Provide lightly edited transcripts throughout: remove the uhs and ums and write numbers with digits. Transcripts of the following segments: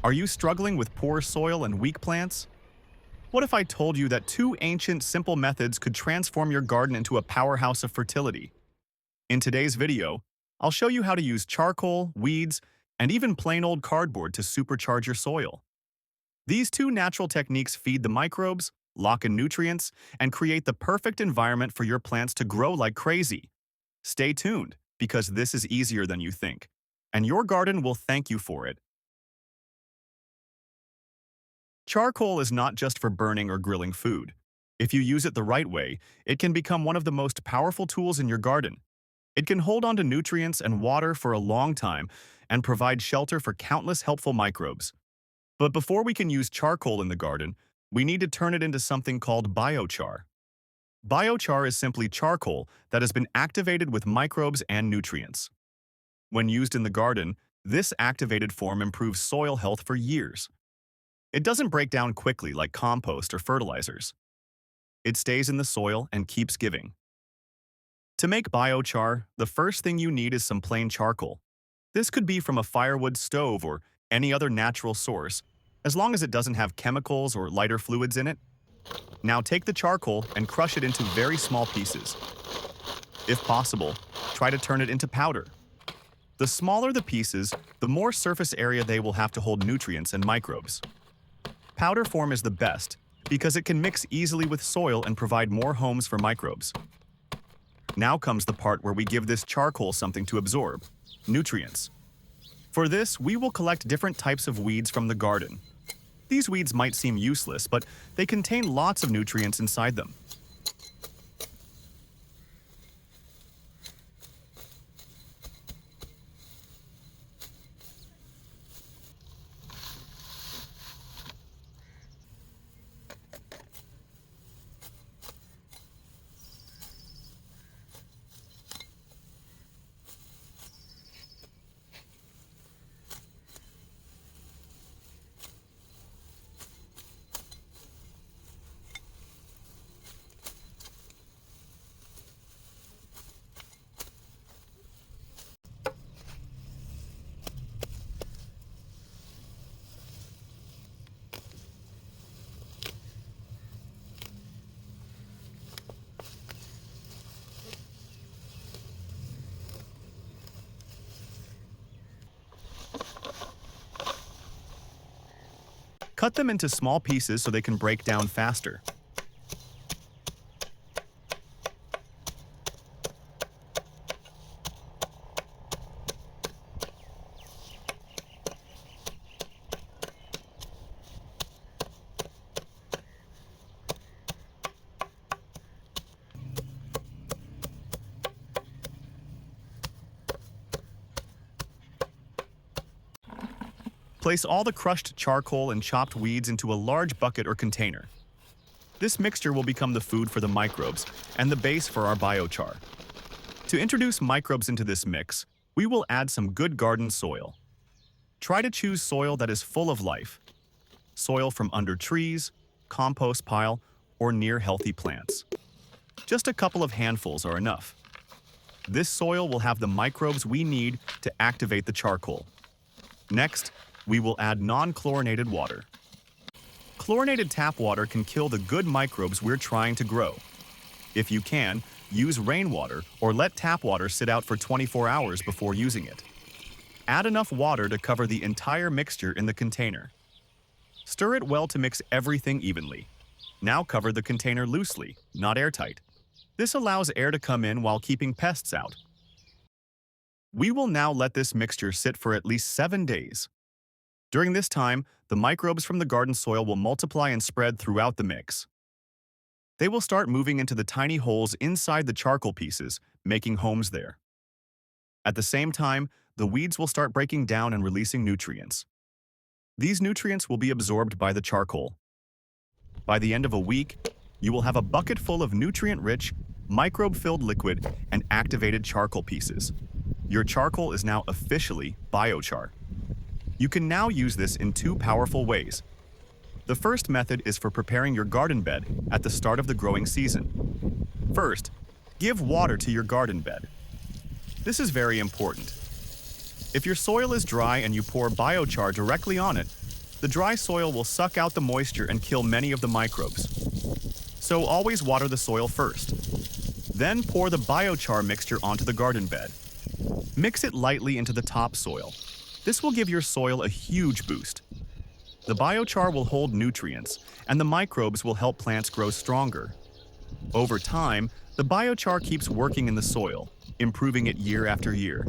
Are you struggling with poor soil and weak plants? What if I told you that two ancient, simple methods could transform your garden into a powerhouse of fertility? In today's video, I'll show you how to use charcoal, weeds, and even plain old cardboard to supercharge your soil. These two natural techniques feed the microbes, lock in nutrients, and create the perfect environment for your plants to grow like crazy. Stay tuned, because this is easier than you think, and your garden will thank you for it. Charcoal is not just for burning or grilling food. If you use it the right way, it can become one of the most powerful tools in your garden. It can hold on to nutrients and water for a long time and provide shelter for countless helpful microbes. But before we can use charcoal in the garden, we need to turn it into something called biochar. Biochar is simply charcoal that has been activated with microbes and nutrients. When used in the garden, this activated form improves soil health for years. It doesn't break down quickly like compost or fertilizers. It stays in the soil and keeps giving. To make biochar, the first thing you need is some plain charcoal. This could be from a firewood stove or any other natural source, as long as it doesn't have chemicals or lighter fluids in it. Now take the charcoal and crush it into very small pieces. If possible, try to turn it into powder. The smaller the pieces, the more surface area they will have to hold nutrients and microbes. Powder form is the best because it can mix easily with soil and provide more homes for microbes. Now comes the part where we give this charcoal something to absorb: nutrients. For this, we will collect different types of weeds from the garden. These weeds might seem useless, but they contain lots of nutrients inside them. Cut them into small pieces so they can break down faster. Place all the crushed charcoal and chopped weeds into a large bucket or container. This mixture will become the food for the microbes and the base for our biochar. To introduce microbes into this mix, we will add some good garden soil. Try to choose soil that is full of life. Soil from under trees, compost pile, or near healthy plants. Just a couple of handfuls are enough. This soil will have the microbes we need to activate the charcoal. Next, we will add non-chlorinated water. Chlorinated tap water can kill the good microbes we're trying to grow. If you can, use rainwater or let tap water sit out for 24 hours before using it. Add enough water to cover the entire mixture in the container. Stir it well to mix everything evenly. Now cover the container loosely, not airtight. This allows air to come in while keeping pests out. We will now let this mixture sit for at least 7 days. During this time, the microbes from the garden soil will multiply and spread throughout the mix. They will start moving into the tiny holes inside the charcoal pieces, making homes there. At the same time, the weeds will start breaking down and releasing nutrients. These nutrients will be absorbed by the charcoal. By the end of a week, you will have a bucket full of nutrient-rich, microbe-filled liquid and activated charcoal pieces. Your charcoal is now officially biochar. You can now use this in two powerful ways. The first method is for preparing your garden bed at the start of the growing season. First, give water to your garden bed. This is very important. If your soil is dry and you pour biochar directly on it, The dry soil will suck out the moisture and kill many of the microbes. So always water the soil first. Then pour the biochar mixture onto the garden bed. Mix it lightly into the topsoil. This will give your soil a huge boost. The biochar will hold nutrients, and the microbes will help plants grow stronger. Over time, the biochar keeps working in the soil, improving it year after year.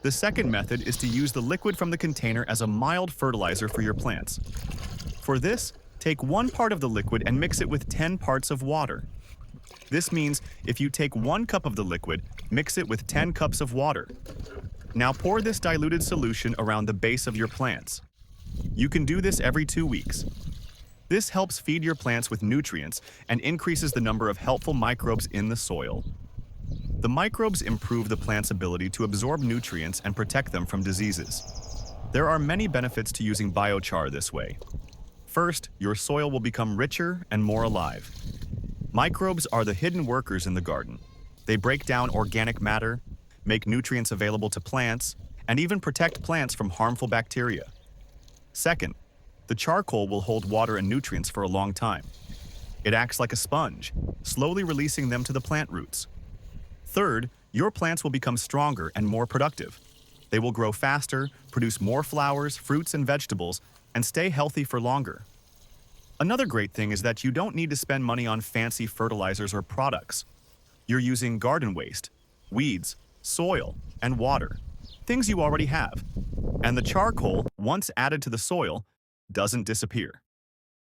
The second method is to use the liquid from the container as a mild fertilizer for your plants. For this, take 1 part of the liquid and mix it with 10 parts of water. This means if you take 1 cup of the liquid, mix it with 10 cups of water. Now pour this diluted solution around the base of your plants. You can do this every 2 weeks. This helps feed your plants with nutrients and increases the number of helpful microbes in the soil. The microbes improve the plant's ability to absorb nutrients and protect them from diseases. There are many benefits to using biochar this way. First, your soil will become richer and more alive. Microbes are the hidden workers in the garden. They break down organic matter, make nutrients available to plants, and even protect plants from harmful bacteria. Second, the charcoal will hold water and nutrients for a long time. It acts like a sponge, slowly releasing them to the plant roots. Third, your plants will become stronger and more productive. They will grow faster, produce more flowers, fruits, and vegetables, and stay healthy for longer. Another great thing is that you don't need to spend money on fancy fertilizers or products. You're using garden waste, weeds, soil, and water, things you already have. And the charcoal, once added to the soil, doesn't disappear.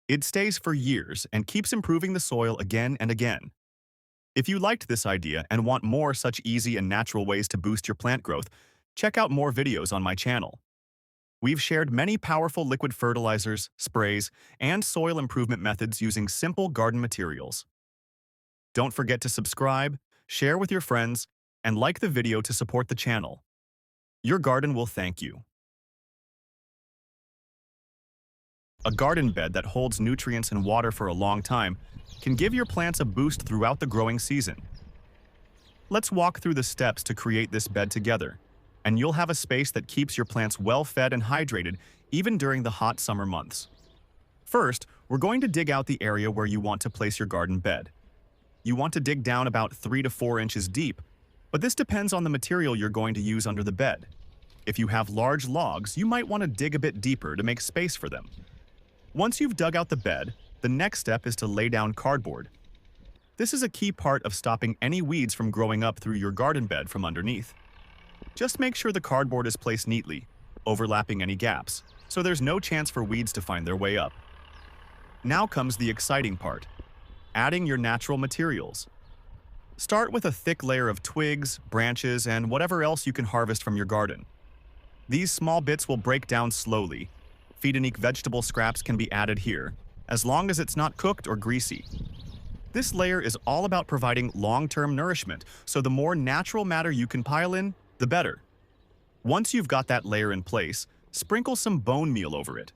It stays for years and keeps improving the soil again and again. If you liked this idea and want more such easy and natural ways to boost your plant growth, check out more videos on my channel. We've shared many powerful liquid fertilizers, sprays, and soil improvement methods using simple garden materials. Don't forget to subscribe, share with your friends, and like the video to support the channel. Your garden will thank you. A garden bed that holds nutrients and water for a long time can give your plants a boost throughout the growing season. Let's walk through the steps to create this bed together, and you'll have a space that keeps your plants well fed and hydrated even during the hot summer months. First, we're going to dig out the area where you want to place your garden bed. You want to dig down about 3 to 4 inches deep, but this depends on the material you're going to use under the bed. If you have large logs, you might want to dig a bit deeper to make space for them. Once you've dug out the bed, the next step is to lay down cardboard. This is a key part of stopping any weeds from growing up through your garden bed from underneath. Just make sure the cardboard is placed neatly, overlapping any gaps, so there's no chance for weeds to find their way up. Now comes the exciting part: adding your natural materials. Start with a thick layer of twigs, branches, and whatever else you can harvest from your garden. These small bits will break down slowly. Feed-unique vegetable scraps can be added here, as long as it's not cooked or greasy. This layer is all about providing long-term nourishment, so the more natural matter you can pile in, the better. Once you've got that layer in place, sprinkle some bone meal over it.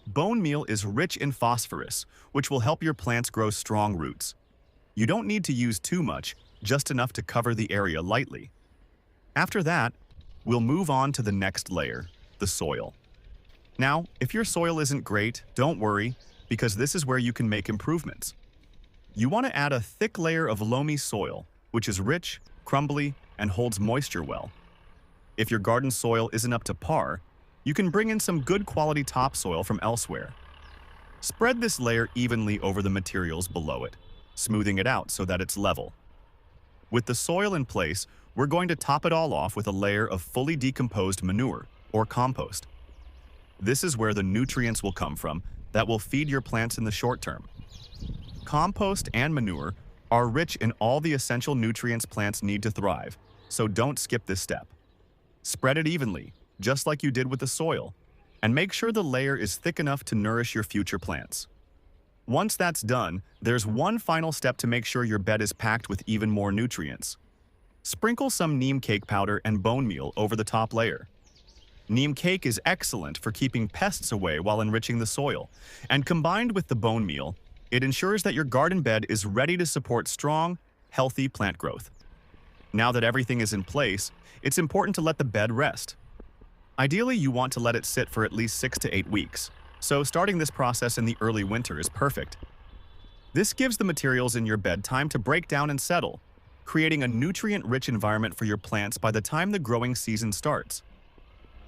Bone meal is rich in phosphorus, which will help your plants grow strong roots. You don't need to use too much, just enough to cover the area lightly. After that, we'll move on to the next layer, the soil. Now, if your soil isn't great, don't worry, because this is where you can make improvements. You want to add a thick layer of loamy soil, which is rich, crumbly, and holds moisture well. If your garden soil isn't up to par, you can bring in some good quality topsoil from elsewhere. Spread this layer evenly over the materials below it, smoothing it out so that it's level. With the soil in place, we're going to top it all off with a layer of fully decomposed manure, or compost. This is where the nutrients will come from that will feed your plants in the short term. Compost and manure are rich in all the essential nutrients plants need to thrive, so don't skip this step. Spread it evenly, just like you did with the soil, and make sure the layer is thick enough to nourish your future plants. Once that's done, there's one final step to make sure your bed is packed with even more nutrients. Sprinkle some neem cake powder and bone meal over the top layer. Neem cake is excellent for keeping pests away while enriching the soil, and combined with the bone meal, it ensures that your garden bed is ready to support strong, healthy plant growth. Now that everything is in place, it's important to let the bed rest. Ideally, you want to let it sit for at least 6 to 8 weeks. so starting this process in the early winter is perfect. This gives the materials in your bed time to break down and settle, creating a nutrient-rich environment for your plants by the time the growing season starts.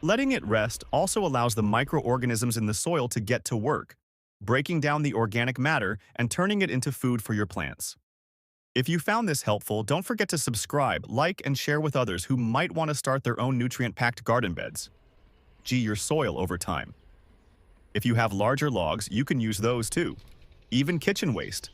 Letting it rest also allows the microorganisms in the soil to get to work, breaking down the organic matter and turning it into food for your plants. If you found this helpful, don't forget to subscribe, like, and share with others who might want to start their own nutrient-packed garden beds. Your soil over time. If you have larger logs, you can use those too. Even kitchen waste,